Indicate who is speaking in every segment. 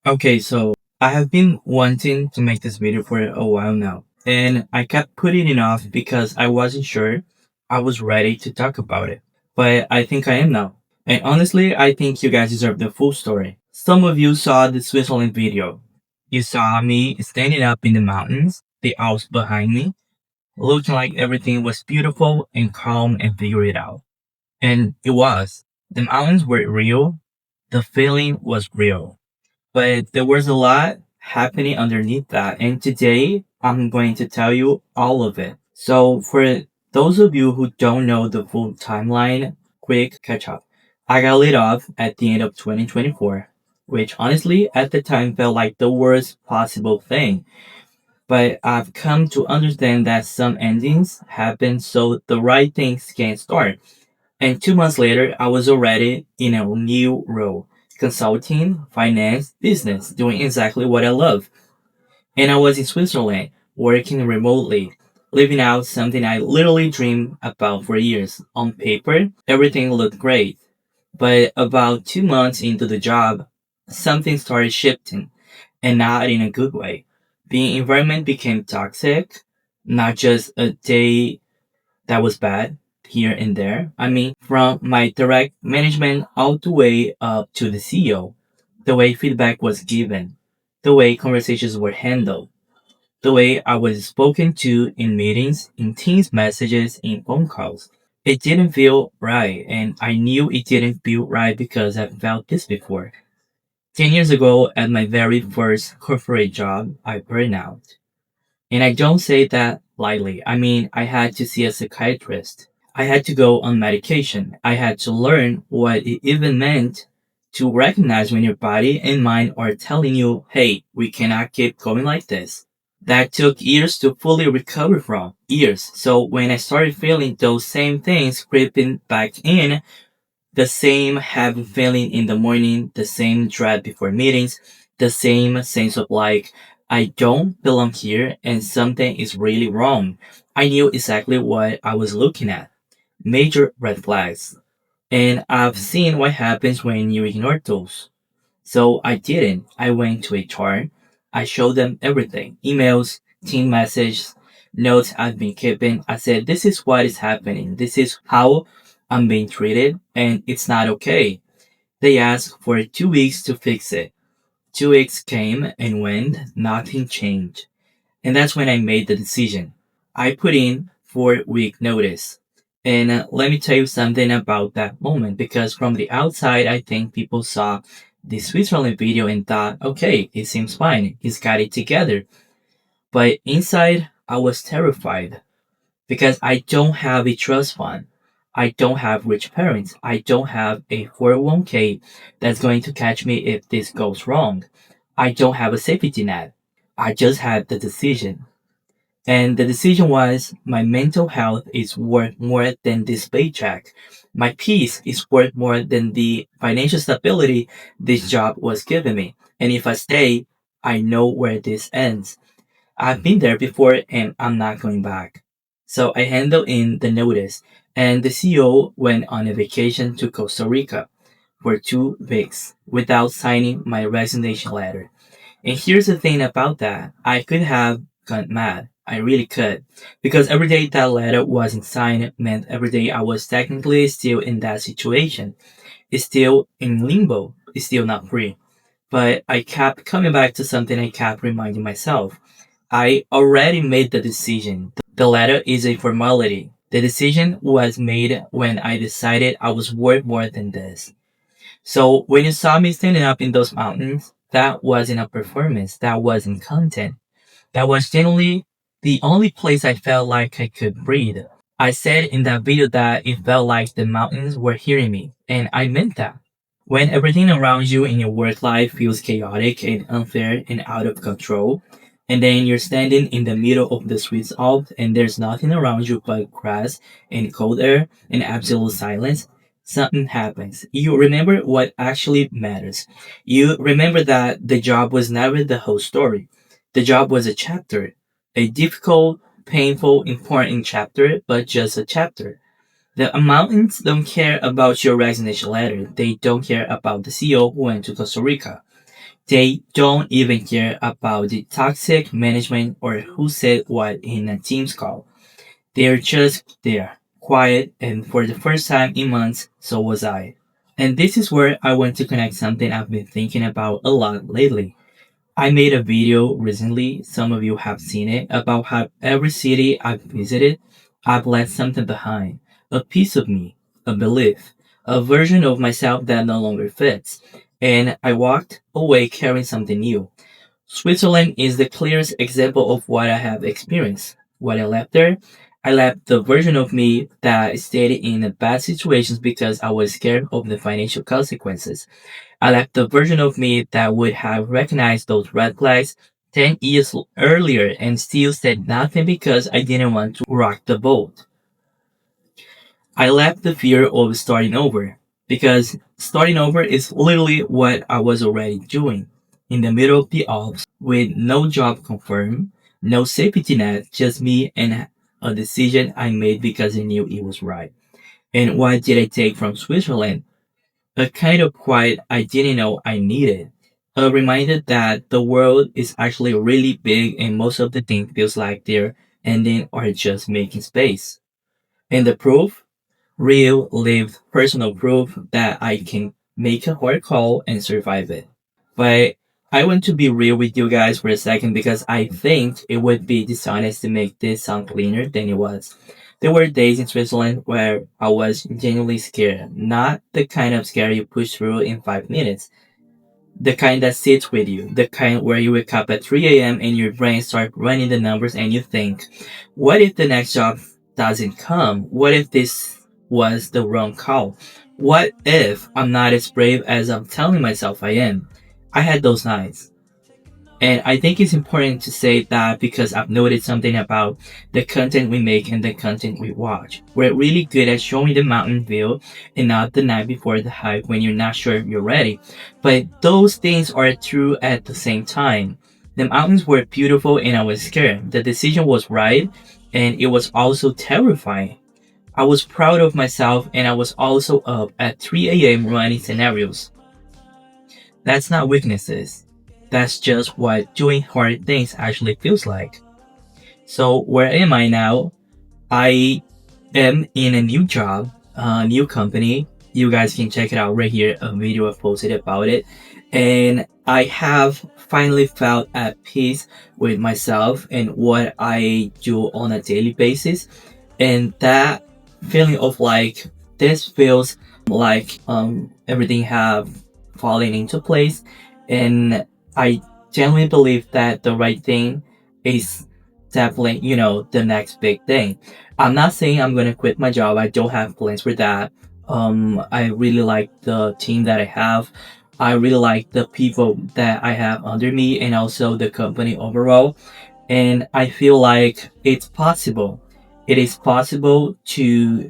Speaker 1: Okay, so I have been wanting to make this video for a while now, and I kept putting it off because I wasn't sure I was ready to talk about it. But I think I am now. And honestly, I think you guys deserve the full story. Some of you saw the Switzerland video. You saw me standing up in the mountains, the Alps behind me, looking like everything was beautiful and calm and figured out. And it was. The mountains were real. The feeling was real. But there was a lot happening underneath that. And today I'm going to tell you all of it. So for those of you who don't know the full timeline, quick catch up. I got laid off at the end of 2024, which honestly at the time felt like the worst possible thing. But I've come to understand that some endings happen so the right things can start. And 2 months later, I was already in a new role consulting, finance, business, doing exactly what I love. And I was in Switzerland, working remotely, living out something I literally dreamed about for years. On paper, everything looked great. But about 2 months into the job, something started shifting, and not in a good way. The environment became toxic, not just a day that was bad here and there. I mean, from my direct management all the way up to the CEO, the way feedback was given, the way conversations were handled, the way I was spoken to in meetings, in Teams messages, in phone calls. It didn't feel right, and I knew it didn't feel right because I've felt this before. 10 years ago, at my very first corporate job, I burned out. And I don't say that lightly. I mean, I had to see a psychiatrist. I had to go on medication. I had to learn what it even meant to recognize when your body and mind are telling you, hey, we cannot keep going like this. That took years to fully recover from. Years. So when I started feeling those same things creeping back in, the same heavy feeling in the morning, the same dread before meetings, the same sense of like, I don't belong here and something is really wrong. I knew exactly what I was looking at. Major red flags. And I've seen what happens when you ignore those. So I didn't. I went to HR. I showed them everything. Emails, team messages, notes I've been keeping. I said, this is what is happening. This is how I'm being treated and it's not okay. They asked for 2 weeks to fix it. 2 weeks came and went. Nothing changed. And that's when I made the decision. I put in 4 week notice. And let me tell you something about that moment because from the outside, I think people saw the Switzerland video and thought, okay, it seems fine. He's got it together. But inside, I was terrified because I don't have a trust fund. I don't have rich parents. I don't have a 401k that's going to catch me if this goes wrong. I don't have a safety net. I just had the decision. And the decision was my mental health is worth more than this paycheck. My peace is worth more than the financial stability this job was giving me. And if I stay, I know where this ends. I've been there before and I'm not going back. So I handed in the notice and the CEO went on a vacation to Costa Rica for 2 weeks without signing my resignation letter. And here's the thing about that. I could have gone mad. I really could. Because every day that letter wasn't signed meant every day I was technically still in that situation. It's still in limbo. It's still not free. But I kept coming back to something I kept reminding myself. I already made the decision. The letter is a formality. The decision was made when I decided I was worth more than this. So when you saw me standing up in those mountains, that wasn't a performance. That wasn't content. That was generally the only place I felt like I could breathe. I said in that video that it felt like the mountains were hearing me, and I meant that. When everything around you in your work life feels chaotic and unfair and out of control, and then you're standing in the middle of the Swiss Alps and there's nothing around you but grass and cold air and absolute silence, something happens. You remember what actually matters. You remember that the job was never the whole story. The job was a chapter, a difficult, painful, important chapter, but just a chapter. The mountains don't care about your resignation letter. They don't care about the CEO who went to Costa Rica. They don't even care about the toxic management or who said what in a Teams call. They're just there, quiet, and for the first time in months, so was I. And this is where I want to connect something I've been thinking about a lot lately. I made a video recently, some of you have seen it, about how every city I've visited, I've left something behind. A piece of me, a belief, a version of myself that no longer fits. And I walked away carrying something new. Switzerland is the clearest example of what I have experienced. What I left there, I left the version of me that stayed in bad situations because I was scared of the financial consequences. I left the version of me that would have recognized those red flags 10 years earlier and still said nothing because I didn't want to rock the boat. I left the fear of starting over because starting over is literally what I was already doing. In the middle of the Alps with no job confirmed, no safety net, just me and a decision I made because I knew it was right. And what did I take from Switzerland? A kind of quiet I didn't know I needed. A reminder that the world is actually really big and most of the things feels like they're ending or just making space. And the proof? Real, lived, personal proof that I can make a hard call and survive it. But I want to be real with you guys for a second because I think it would be dishonest to make this sound cleaner than it was. There were days in Switzerland where I was genuinely scared. Not the kind of scare you push through in 5 minutes, the kind that sits with you, the kind where you wake up at 3 a.m. and your brain starts running the numbers and you think, what if the next job doesn't come? What if this was the wrong call? What if I'm not as brave as I'm telling myself I am? I had those nights. And I think it's important to say that because I've noticed something about the content we make and the content we watch. We're really good at showing the mountain view and not the night before the hike when you're not sure you're ready. But those things are true at the same time. The mountains were beautiful and I was scared. The decision was right and it was also terrifying. I was proud of myself and I was also up at 3 a.m. running scenarios. That's not weaknesses. That's just what doing hard things actually feels like. So where am I now? I am in a new job, a new company. You guys can check it out right here, a video I've posted about it. And I have finally felt at peace with myself and what I do on a daily basis. And that feeling of like, this feels like everything have fallen into place. And I genuinely believe that the right thing is definitely, the next big thing. I'm not saying I'm gonna quit my job. I don't have plans for that. I really like the team that I have. I really like the people that I have under me and also the company overall. And I feel like it's possible. It is possible to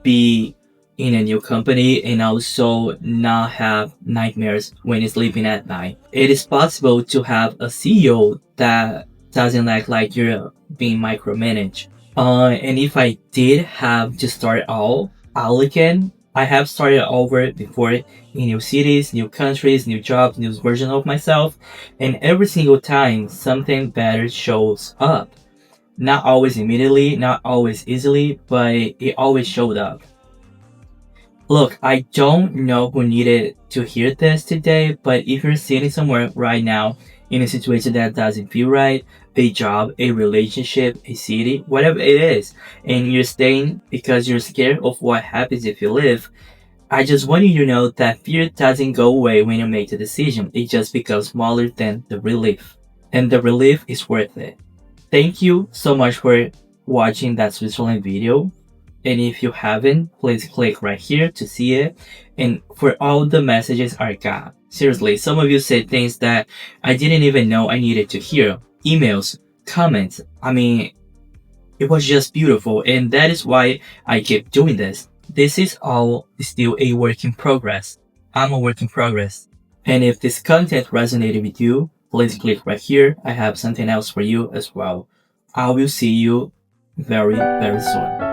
Speaker 1: be in a new company and also not have nightmares when you're sleeping at night. It is possible to have a CEO that doesn't act like you're being micromanaged. And if I did have to start all again, I have started over before in new cities, new countries, new jobs, new version of myself, and every single time something better shows up. Not always immediately, not always easily, but it always showed up. Look, I don't know who needed to hear this today, but if you're sitting somewhere right now in a situation that doesn't feel right, a job, a relationship, a city, whatever it is, and you're staying because you're scared of what happens if you leave, I just want you to know that fear doesn't go away when you make the decision. It just becomes smaller than the relief. And the relief is worth it. Thank you so much for watching that Switzerland video. And if you haven't, please click right here to see it. And for all the messages I got, seriously, some of you said things that I didn't even know I needed to hear. Emails, comments. I mean, it was just beautiful. And that is why I keep doing this. This is all still a work in progress. I'm a work in progress. And if this content resonated with you, please click right here. I have something else for you as well. I will see you very, very soon.